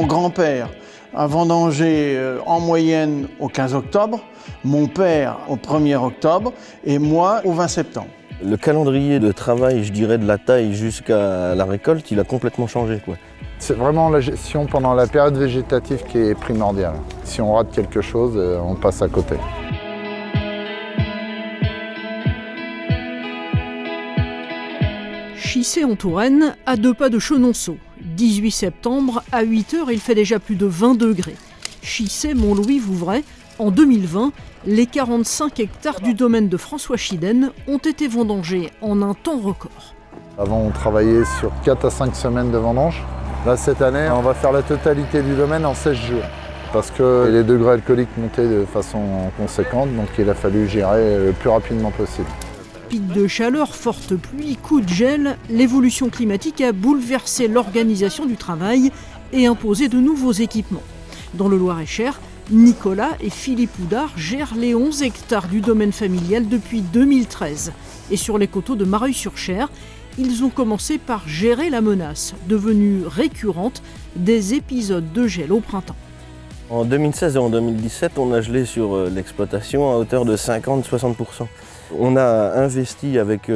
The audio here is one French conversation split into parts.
grand-père a vendangé en moyenne au 15 octobre, mon père au 1er octobre et moi au 20 septembre. Le calendrier de travail, je dirais de la taille jusqu'à la récolte, il a complètement changé, quoi. C'est vraiment la gestion pendant la période végétative qui est primordiale. Si on rate quelque chose, on passe à côté. Chissé en Touraine, à 2 pas de Chenonceau. 18 septembre, à 8 h, il fait déjà plus de 20 degrés. Chissé, Montlouis-Vouvray, en 2020, les 45 hectares du domaine de François Chiden ont été vendangés en un temps record. Avant, on travaillait sur 4 à 5 semaines de vendange. Là, cette année, on va faire la totalité du domaine en 16 jours. Parce que les degrés alcooliques montaient de façon conséquente, donc il a fallu gérer le plus rapidement possible. Pic de chaleur, forte pluie, coup de gel, l'évolution climatique a bouleversé l'organisation du travail et imposé de nouveaux équipements. Dans le Loir-et-Cher, Nicolas et Philippe Houdard gèrent les 11 hectares du domaine familial depuis 2013. Et sur les coteaux de Mareuil-sur-Cher, ils ont commencé par gérer la menace, devenue récurrente, des épisodes de gel au printemps. En 2016 et en 2017, on a gelé sur l'exploitation à hauteur de 50-60%. On a investi avec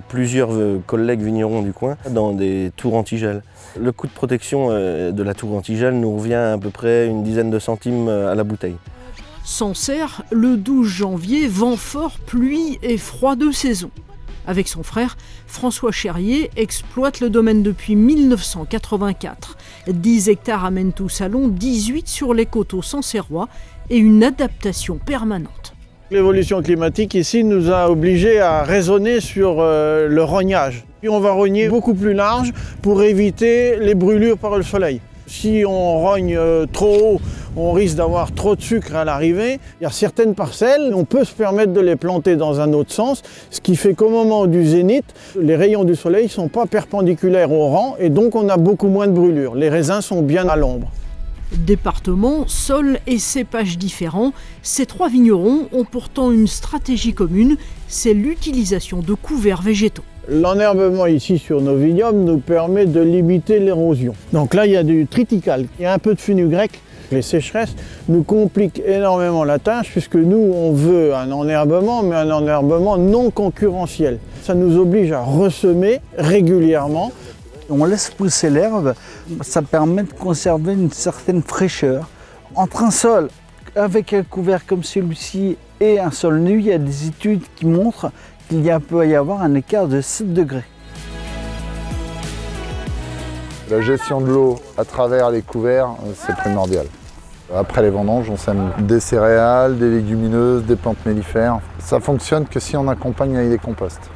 plusieurs collègues vignerons du coin dans des tours anti-gel. Le coût de protection de la tour anti-gel nous revient à peu près une dizaine de centimes à la bouteille. Sancerre, le 12 janvier, vent fort, pluie et froid de saison. Avec son frère, François Cherrier exploite le domaine depuis 1984. 10 hectares à Mentou-Salon, 18 sur les coteaux sancerrois et une adaptation permanente. L'évolution climatique ici nous a obligés à raisonner sur le rognage. Puis on va rogner beaucoup plus large pour éviter les brûlures par le soleil. Si on rogne trop haut, on risque d'avoir trop de sucre à l'arrivée. Il y a certaines parcelles, on peut se permettre de les planter dans un autre sens, ce qui fait qu'au moment du zénith, les rayons du soleil ne sont pas perpendiculaires au rang et donc on a beaucoup moins de brûlures. Les raisins sont bien à l'ombre. Département, sol et cépages différents, ces 3 vignerons ont pourtant une stratégie commune, c'est l'utilisation de couverts végétaux. L'enherbement ici sur nos vignobles nous permet de limiter l'érosion. Donc là, il y a du triticale, il y a un peu de fenugrec. Les sécheresses nous compliquent énormément la tâche puisque nous, on veut un enherbement, mais un enherbement non concurrentiel. Ça nous oblige à ressemer régulièrement. On laisse pousser l'herbe, ça permet de conserver une certaine fraîcheur. Entre un sol avec un couvert comme celui-ci et un sol nu, il y a des études qui montrent qu'il peut y avoir un écart de 7 degrés. La gestion de l'eau à travers les couverts, c'est primordial. Après les vendanges, on sème des céréales, des légumineuses, des plantes mellifères. Ça fonctionne que si on accompagne avec des composts.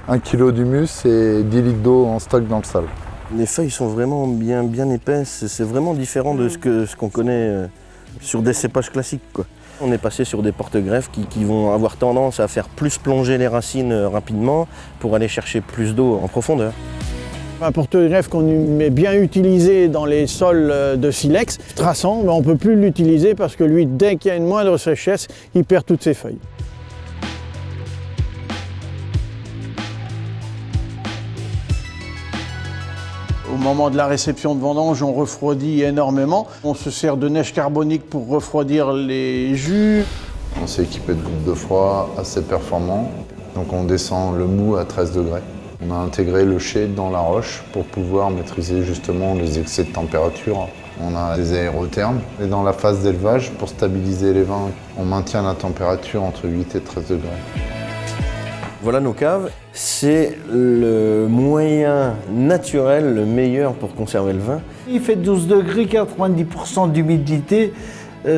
1 kg d'humus et 10 litres d'eau en stock dans le sol. Les feuilles sont vraiment bien épaisses, c'est vraiment différent de ce qu'on connaît sur des cépages classiques, quoi. On est passé sur des porte-greffes qui vont avoir tendance à faire plus plonger les racines rapidement pour aller chercher plus d'eau en profondeur. Un porte-greffe qu'on met bien utilisé dans les sols de silex, traçant, on ne peut plus l'utiliser parce que lui, dès qu'il y a une moindre sécheresse, il perd toutes ses feuilles. Au moment de la réception de vendange, on refroidit énormément. On se sert de neige carbonique pour refroidir les jus. On s'est équipé de groupes de froid assez performants. Donc on descend le mou à 13 degrés. On a intégré le shade dans la roche pour pouvoir maîtriser justement les excès de température. On a des aérothermes. Et dans la phase d'élevage, pour stabiliser les vins, on maintient la température entre 8 et 13 degrés. Voilà nos caves, c'est le moyen naturel, le meilleur pour conserver le vin. Il fait 12 degrés, 90% d'humidité.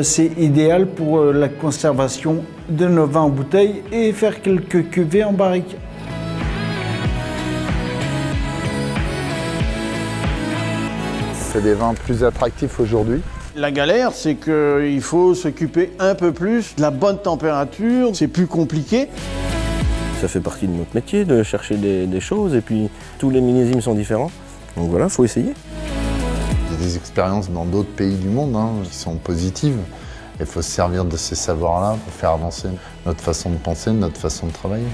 C'est idéal pour la conservation de nos vins en bouteille et faire quelques cuvées en barrique. C'est des vins plus attractifs aujourd'hui. La galère, c'est qu'il faut s'occuper un peu plus de la bonne température, c'est plus compliqué. Ça fait partie de notre métier de chercher des choses et puis tous les millésimes sont différents. Donc voilà, il faut essayer. Il y a des expériences dans d'autres pays du monde qui sont positives. Il faut se servir de ces savoirs-là pour faire avancer notre façon de penser, notre façon de travailler.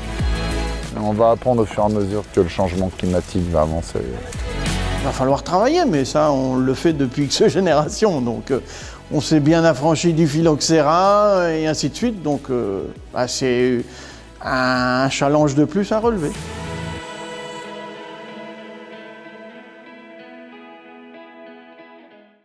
On va apprendre au fur et à mesure que le changement climatique va avancer. Il va falloir travailler, mais ça, on le fait depuis X générations. Donc, on s'est bien affranchi du phylloxéra et ainsi de suite. Donc, c'est un challenge de plus à relever.